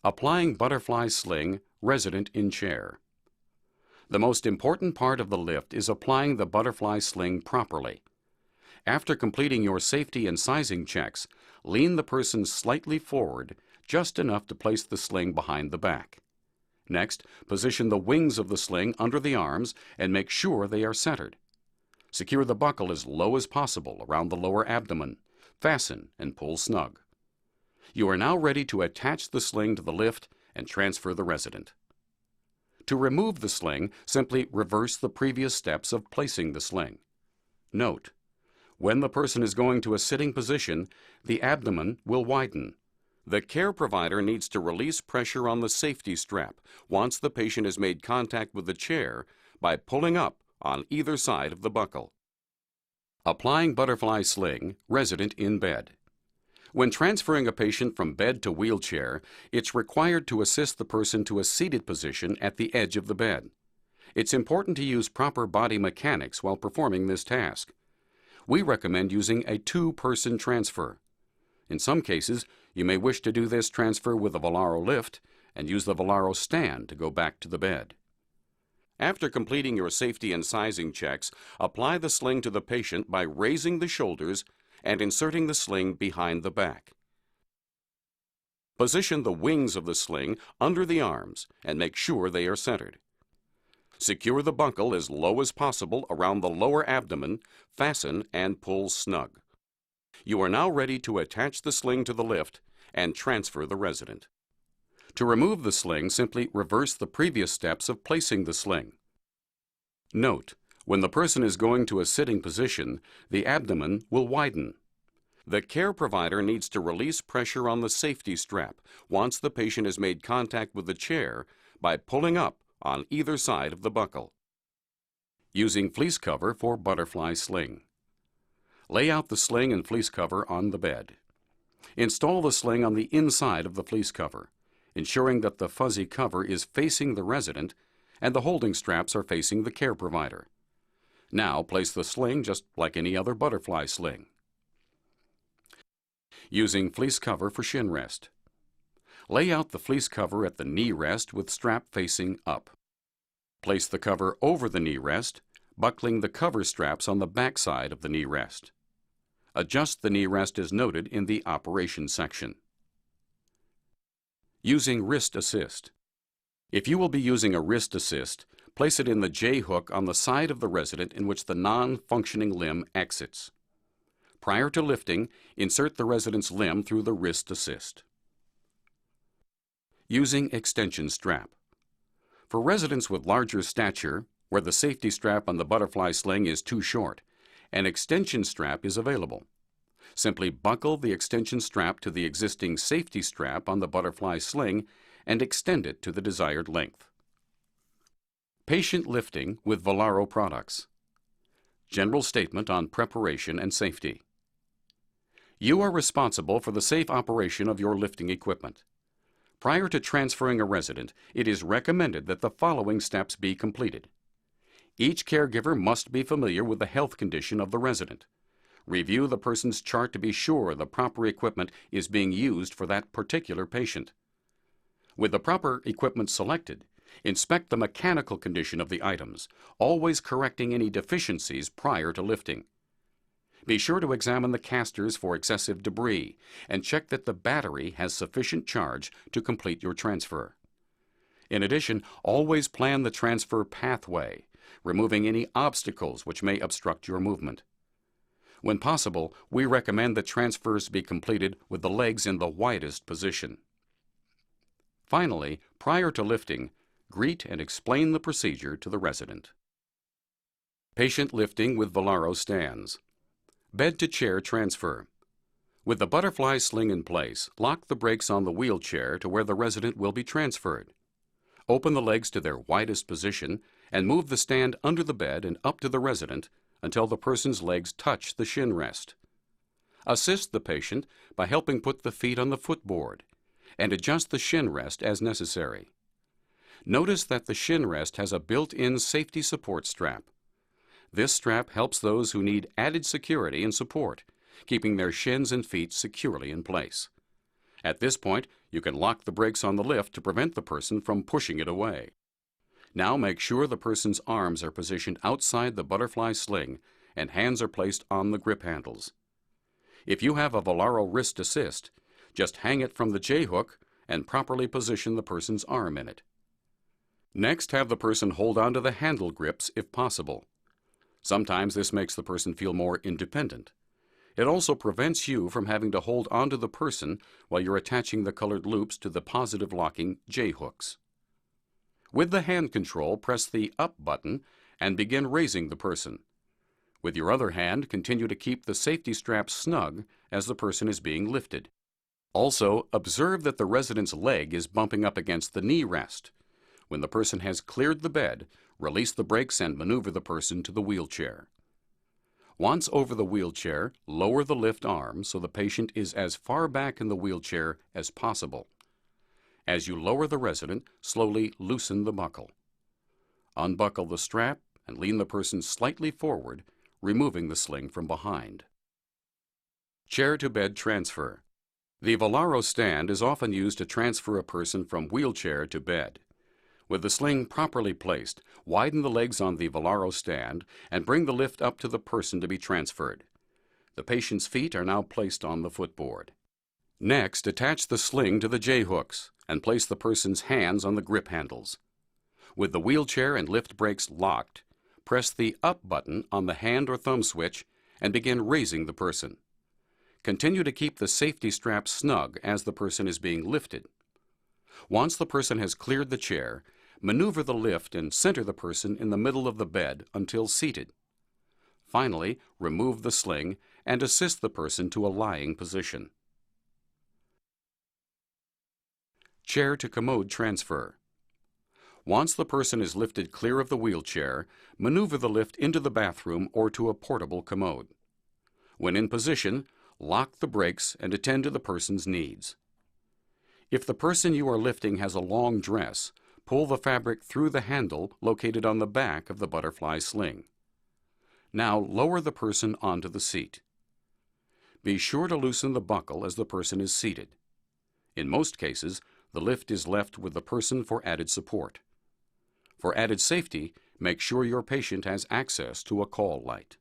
Applying butterfly sling, resident in chair. The most important part of the lift is applying the butterfly sling properly. After completing your safety and sizing checks, lean the person slightly forward, just enough to place the sling behind the back. Next, position the wings of the sling under the arms and make sure they are centered. Secure the buckle as low as possible around the lower abdomen. Fasten and pull snug. You are now ready to attach the sling to the lift and transfer the resident. To remove the sling, simply reverse the previous steps of placing the sling. Note: when the person is going to a sitting position, the abdomen will widen. The care provider needs to release pressure on the safety strap once the patient has made contact with the chair by pulling up on either side of the buckle. Applying butterfly sling, resident in bed. When transferring a patient from bed to wheelchair, it's required to assist the person to a seated position at the edge of the bed. It's important to use proper body mechanics while performing this task. We recommend using a two-person transfer. In some cases, you may wish to do this transfer with a Volaro lift and use the Volaro stand to go back to the bed. After completing your safety and sizing checks, apply the sling to the patient by raising the shoulders and inserting the sling behind the back. Position the wings of the sling under the arms and make sure they are centered. Secure the buckle as low as possible around the lower abdomen, fasten and pull snug. You are now ready to attach the sling to the lift and transfer the resident. To remove the sling, simply reverse the previous steps of placing the sling. Note: when the person is going to a sitting position, the abdomen will widen. The care provider needs to release pressure on the safety strap once the patient has made contact with the chair by pulling up on either side of the buckle. Using fleece cover for butterfly sling. Lay out the sling and fleece cover on the bed. Install the sling on the inside of the fleece cover, ensuring that the fuzzy cover is facing the resident and the holding straps are facing the care provider. Now place the sling just like any other butterfly sling. Using fleece cover for shin rest. Lay out the fleece cover at the knee rest with strap facing up. Place the cover over the knee rest, buckling the cover straps on the back side of the knee rest. Adjust the knee rest as noted in the operation section. Using wrist assist. If you will be using a wrist assist, place it in the J-hook on the side of the resident in which the non-functioning limb exits. Prior to lifting, insert the resident's limb through the wrist assist. Using extension strap. For residents with larger stature, where the safety strap on the butterfly sling is too short, an extension strap is available. Simply buckle the extension strap to the existing safety strap on the butterfly sling and extend it to the desired length. Patient lifting with Volaro products. General statement on preparation and safety. You are responsible for the safe operation of your lifting equipment. Prior to transferring a resident, it is recommended that the following steps be completed. Each caregiver must be familiar with the health condition of the resident. Review the person's chart to be sure the proper equipment is being used for that particular patient. With the proper equipment selected, inspect the mechanical condition of the items, always correcting any deficiencies prior to lifting. Be sure to examine the casters for excessive debris and check that the battery has sufficient charge to complete your transfer. In addition, always plan the transfer pathway, removing any obstacles which may obstruct your movement. When possible, we recommend that transfers be completed with the legs in the widest position. Finally, prior to lifting, greet and explain the procedure to the resident. Patient lifting with Volaro stands. Bed to chair transfer. With the butterfly sling in place, lock the brakes on the wheelchair to where the resident will be transferred. Open the legs to their widest position and move the stand under the bed and up to the resident until the person's legs touch the shin rest. Assist the patient by helping put the feet on the footboard and adjust the shin rest as necessary. Notice that the shin rest has a built-in safety support strap. This strap helps those who need added security and support, keeping their shins and feet securely in place. At this point, You can lock the brakes on the lift to prevent the person from pushing it away. Now make sure the person's arms are positioned outside the butterfly sling and hands are placed on the grip handles. If you have a Volaro wrist assist, just hang it from the J-hook and properly position the person's arm in it. Next, have the person hold on to the handle grips if possible. Sometimes this makes the person feel more independent. It also prevents you from having to hold onto the person while you're attaching the colored loops to the positive locking J-hooks. With the hand control, press the up button and begin raising the person. With your other hand, continue to keep the safety strap snug as the person is being lifted. Also, observe that the resident's leg is bumping up against the knee rest. When the person has cleared the bed, release the brakes and maneuver the person to the wheelchair. Once over the wheelchair, lower the lift arm so the patient is as far back in the wheelchair as possible. As you lower the resident, slowly loosen the buckle. Unbuckle the strap and lean the person slightly forward, removing the sling from behind. Chair-to-bed transfer. The Volaro stand is often used to transfer a person from wheelchair to bed. With the sling properly placed, widen the legs on the Volaro stand and bring the lift up to the person to be transferred. The patient's feet are now placed on the footboard. Next, attach the sling to the J-hooks and place the person's hands on the grip handles. With the wheelchair and lift brakes locked, press the up button on the hand or thumb switch and begin raising the person. Continue to keep the safety strap snug as the person is being lifted. Once the person has cleared the chair, maneuver the lift and center the person in the middle of the bed until seated. Finally, remove the sling and assist the person to a lying position. Chair-to-commode transfer. Once the person is lifted clear of the wheelchair, maneuver the lift into the bathroom or to a portable commode. When in position, lock the brakes and attend to the person's needs. If the person you are lifting has a long dress, pull the fabric through the handle located on the back of the butterfly sling. Now lower the person onto the seat. Be sure to loosen the buckle as the person is seated. In most cases, the lift is left with the person for added support. For added safety, make sure your patient has access to a call light.